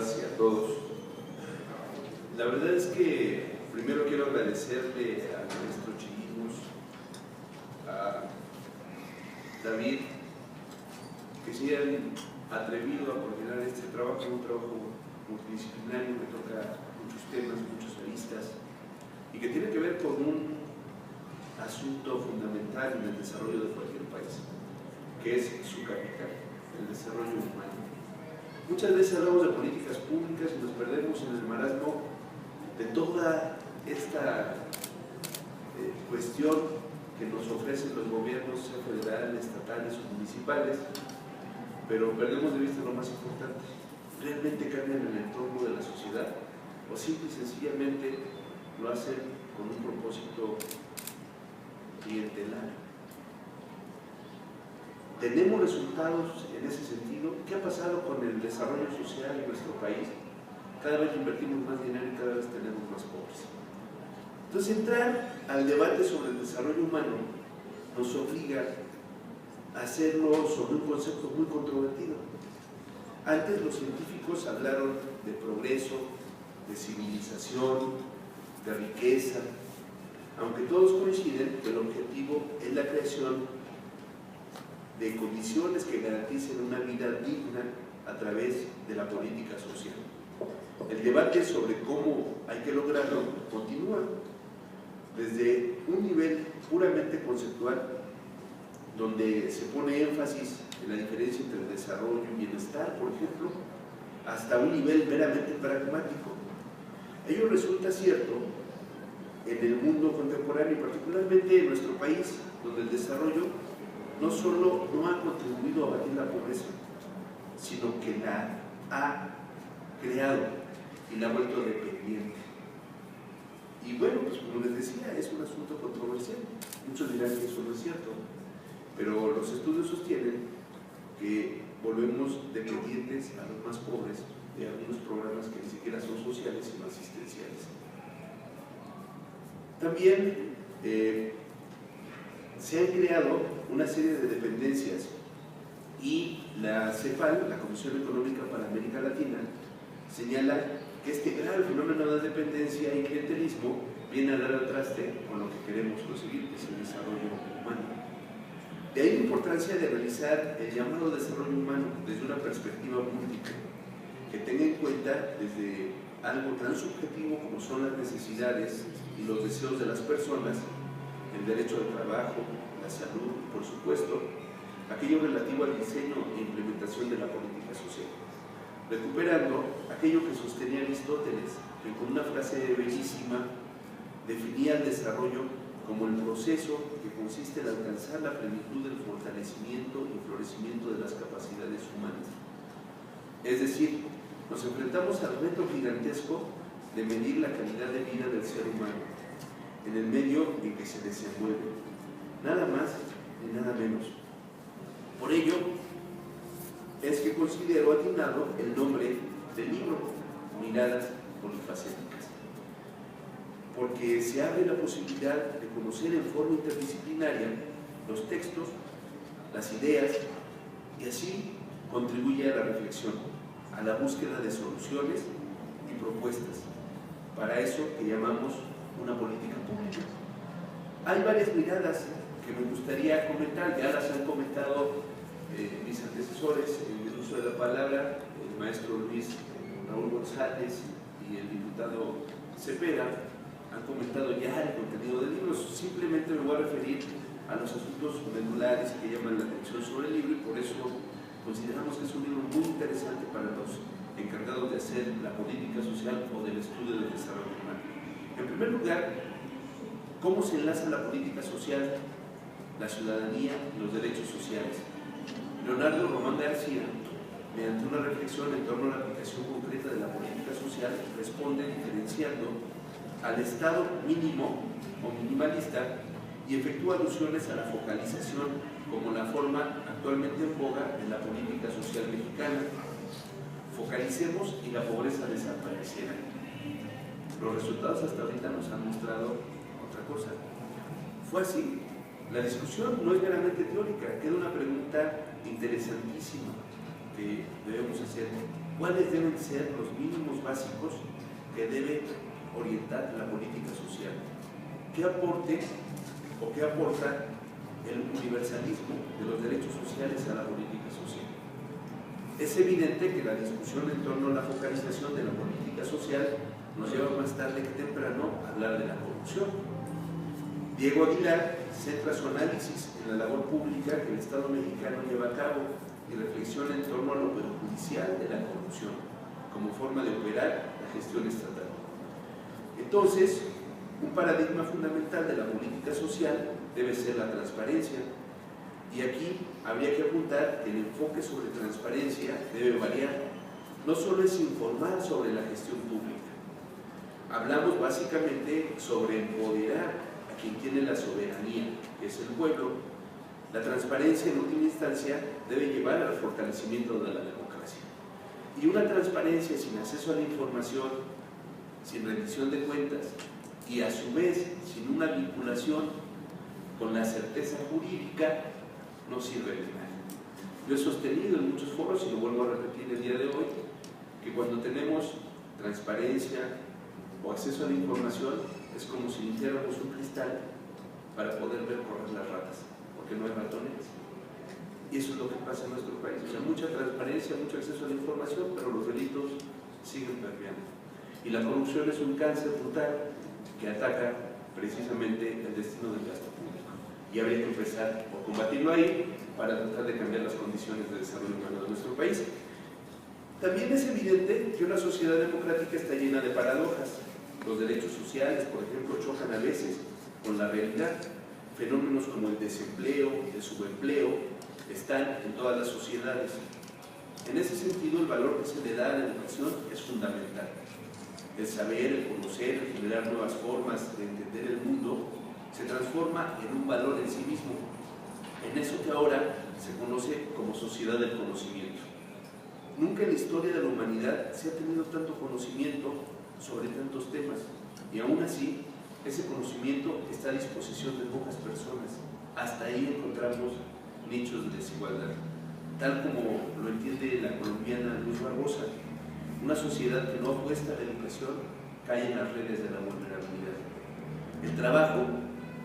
todas y a todos. La verdad es que primero quiero agradecerle al maestro Chirinos, a David, que se hayan atrevido a coordinar este trabajo, un trabajo multidisciplinario que toca muchos temas, muchas aristas y que tiene que ver con un asunto fundamental en el desarrollo de cualquier país, que es su capital, el desarrollo humano. Muchas veces hablamos de políticas públicas y nos perdemos en el marasmo de toda esta cuestión que nos ofrecen los gobiernos, sea federales, estatales o municipales, pero perdemos de vista lo más importante. ¿Realmente cambian el entorno de la sociedad o simple y sencillamente lo hacen con un propósito clientelar? ¿Tenemos resultados en ese sentido? ¿Qué ha pasado con el desarrollo social en nuestro país? Cada vez invertimos más dinero y cada vez tenemos más pobres. Entonces, entrar al debate sobre el desarrollo humano nos obliga a hacerlo sobre un concepto muy controvertido. Antes los científicos hablaron de progreso, de civilización, de riqueza, aunque todos coinciden que el objetivo es la creación de condiciones que garanticen una vida digna a través de la política social. El debate sobre cómo hay que lograrlo continúa desde un nivel puramente conceptual, donde se pone énfasis en la diferencia entre desarrollo y bienestar, por ejemplo, hasta un nivel meramente pragmático. Ello resulta cierto en el mundo contemporáneo y particularmente en nuestro país, donde el desarrollo no solo no ha contribuido a abatir la pobreza, sino que la ha creado y la ha vuelto dependiente. Y bueno, pues como les decía, es un asunto controversial. Muchos dirán que eso no es cierto, pero los estudios sostienen que volvemos dependientes a los más pobres de algunos programas que ni siquiera son sociales sino asistenciales. También se han creado una serie de dependencias y la CEPAL, la Comisión Económica para América Latina, señala que este grave fenómeno de dependencia y clientelismo viene a dar al traste con lo que queremos conseguir, que es el desarrollo humano. De ahí la importancia de realizar el llamado desarrollo humano desde una perspectiva múltiple, que tenga en cuenta desde algo tan subjetivo como son las necesidades y los deseos de las personas, el derecho al trabajo, la salud y, por supuesto, aquello relativo al diseño e implementación de la política social. Recuperando aquello que sostenía Aristóteles, que con una frase bellísima definía el desarrollo como el proceso que consiste en alcanzar la plenitud del fortalecimiento y florecimiento de las capacidades humanas. Es decir, nos enfrentamos al reto gigantesco de medir la calidad de vida del ser humano en el medio en que se desenvuelve, nada más ni nada menos. Por ello, es que considero atinado el nombre del libro, Miradas Polifacéticas, porque se abre la posibilidad de conocer en forma interdisciplinaria los textos, las ideas, y así contribuye a la reflexión, a la búsqueda de soluciones y propuestas para eso que llamamos una política pública. Hay varias miradas que me gustaría comentar, ya las han comentado mis antecesores en el uso de la palabra, el maestro Luis Raúl González y el diputado Cepeda han comentado ya el contenido del libro. Simplemente me voy a referir a los asuntos medulares que llaman la atención sobre el libro y por eso consideramos que es un libro muy interesante para los encargados de hacer la política social o del estudio del desarrollo humano. En primer lugar, ¿cómo se enlaza la política social, la ciudadanía y los derechos sociales? Leonardo Román García, mediante una reflexión en torno a la aplicación concreta de la política social, responde diferenciando al estado mínimo o minimalista y efectúa alusiones a la focalización como la forma actualmente en boga en la política social mexicana. Focalicemos y la pobreza desapareciera. Los resultados hasta ahorita nos han mostrado otra cosa. Fue así. La discusión no es meramente teórica, queda una pregunta interesantísima que debemos hacer. cuáles deben ser los mínimos básicos que debe orientar la política social. ¿Qué aporte o qué aporta el universalismo de los derechos sociales a la política social? Es evidente que la discusión en torno a la focalización de la política social nos lleva más tarde que temprano a hablar de la corrupción. Diego Aguilar centra su análisis en la labor pública que el Estado mexicano lleva a cabo y reflexiona en torno a lo perjudicial de la corrupción como forma de operar la gestión estatal. Entonces, un paradigma fundamental de la política social debe ser la transparencia. Y aquí habría que apuntar que el enfoque sobre transparencia debe variar. No solo es informar sobre la gestión pública. Hablamos básicamente sobre empoderar a quien tiene la soberanía, que es el pueblo. La transparencia en última instancia debe llevar al fortalecimiento de la democracia. Y una transparencia sin acceso a la información, sin rendición de cuentas y a su vez sin una vinculación con la certeza jurídica, no sirve de nada. Yo he sostenido en muchos foros, y lo vuelvo a repetir el día de hoy, que cuando tenemos transparencia o acceso a la información es como si limpiáramos un cristal para poder ver correr las ratas, porque no hay ratones. Y eso es lo que pasa en nuestro país. O sea, mucha transparencia, mucho acceso a la información, pero los delitos siguen permeando. Y la corrupción es un cáncer brutal que ataca precisamente el destino del gasto público. Y habría que empezar por combatirlo ahí para tratar de cambiar las condiciones de desarrollo humano de nuestro país. También es evidente que una sociedad democrática está llena de paradojas. Los derechos sociales, por ejemplo, chocan a veces con la realidad. Fenómenos como el desempleo, el subempleo, están en todas las sociedades. En ese sentido, el valor que se le da a la educación es fundamental. El saber, el conocer, el generar nuevas formas de entender el mundo, se transforma en un valor en sí mismo, en eso que ahora se conoce como sociedad del conocimiento. Nunca en la historia de la humanidad se ha tenido tanto conocimiento sobre tantos temas, y aún así, ese conocimiento está a disposición de pocas personas. Hasta ahí encontramos nichos de desigualdad, tal como lo entiende la colombiana Luz Barbosa. Una sociedad que no apuesta a la educación cae en las redes de la vulnerabilidad. El trabajo,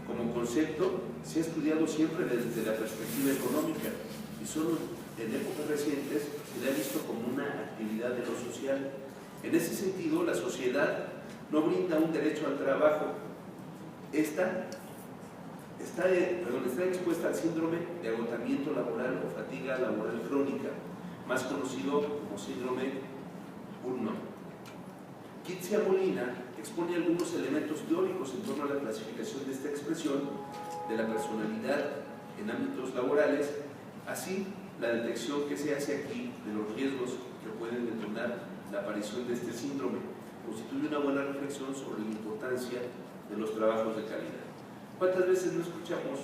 como concepto, se ha estudiado siempre desde la perspectiva económica y solo en épocas recientes se le ha visto como una actividad de lo social. En ese sentido, la sociedad no brinda un derecho al trabajo. Está expuesta al síndrome de agotamiento laboral o fatiga laboral crónica, más conocido como síndrome Burnout. Kitsia Molina expone algunos elementos teóricos en torno a la clasificación de esta expresión de la personalidad en ámbitos laborales, así la detección que se hace aquí de los riesgos que pueden detonar la aparición de este síndrome constituye una buena reflexión sobre la importancia de los trabajos de calidad. ¿Cuántas veces no escuchamos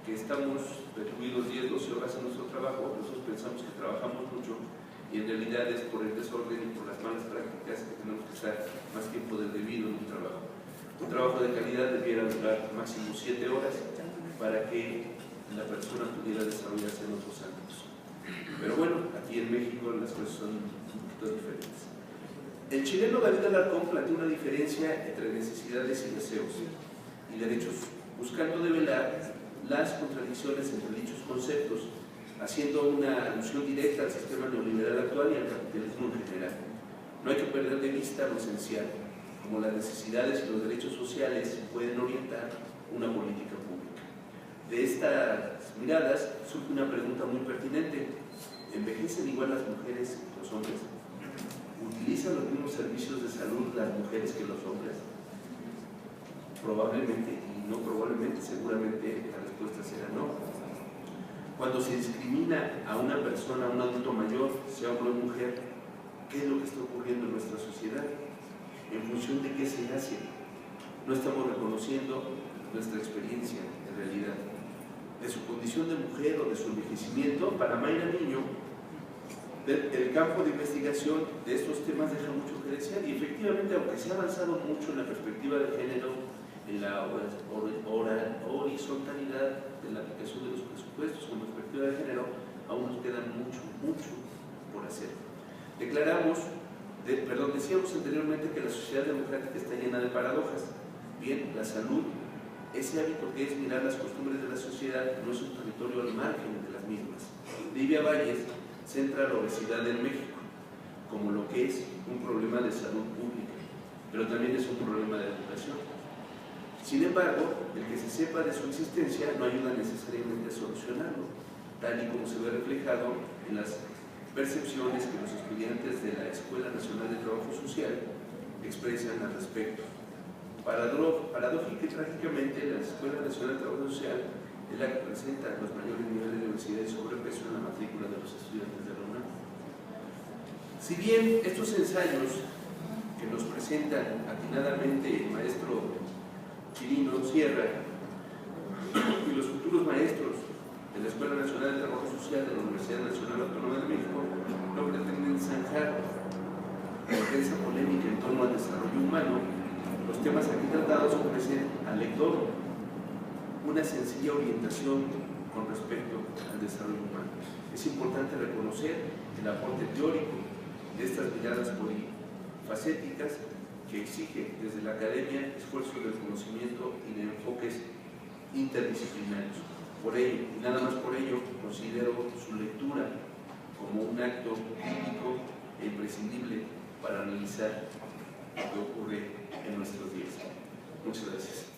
que estamos recluidos 10, 12 horas en nuestro trabajo? Nosotros pensamos que trabajamos mucho y en realidad es por el desorden y por las malas prácticas que tenemos que estar más tiempo del debido en un trabajo. Un trabajo de calidad debiera durar máximo 7 horas para que la persona pudiera desarrollarse en otros ámbitos. Pero bueno, aquí en México las cosas son un poquito diferentes. El chileno David Alarcón plantea una diferencia entre necesidades y deseos y derechos, buscando develar las contradicciones entre dichos conceptos, haciendo una alusión directa al sistema neoliberal actual y al capitalismo en general. No hay que perder de vista lo esencial, como las necesidades y los derechos sociales pueden orientar una política pública. De estas miradas surge una pregunta muy pertinente: ¿envejecen igual las mujeres que los hombres? ¿Utilizan los mismos servicios de salud las mujeres que los hombres? Probablemente, y no probablemente, seguramente la respuesta será no. Cuando se discrimina a una persona, a un adulto mayor, sea hombre o mujer, ¿qué es lo que está ocurriendo en nuestra sociedad? ¿En función de qué se hace? No estamos reconociendo nuestra experiencia en realidad. De su condición de mujer o de su envejecimiento, para Mayra Niño, el campo de investigación de estos temas deja mucho que desear, y efectivamente, aunque se ha avanzado mucho en la perspectiva de género, en la horizontalidad de la aplicación de los presupuestos con perspectiva de género, aún nos queda mucho por hacer. De decíamos anteriormente que la sociedad democrática está llena de paradojas. Bien, la salud, ese hábito que es mirar las costumbres de la sociedad, no es un territorio al margen de las mismas. Livia Valles centra la obesidad en México como lo que es un problema de salud pública, pero también es un problema de educación. Sin embargo, el que se sepa de su existencia no ayuda necesariamente a solucionarlo, tal y como se ve reflejado en las percepciones que los estudiantes de la Escuela Nacional de Trabajo Social expresan al respecto. Paradójica y trágicamente, la Escuela Nacional de Trabajo Social es la que presenta los mayores niveles de obesidad y sobrepeso en la matrícula de los estudiantes de la UNAM. Si bien estos ensayos que nos presentan atinadamente el maestro Chirino Sierra y los futuros maestros de la Escuela Nacional de Trabajo Social de la Universidad Nacional Autónoma de México no pretenden zanjar la intensa polémica en torno al desarrollo humano, los temas aquí tratados ofrecen al lector una sencilla orientación con respecto al desarrollo humano. Es importante reconocer el aporte teórico de estas miradas polifacéticas que exige desde la academia esfuerzos del conocimiento y de enfoques interdisciplinarios. Por ello, y nada más por ello, considero su lectura como un acto crítico e imprescindible para analizar lo que ocurre en nuestros días. Muchas gracias.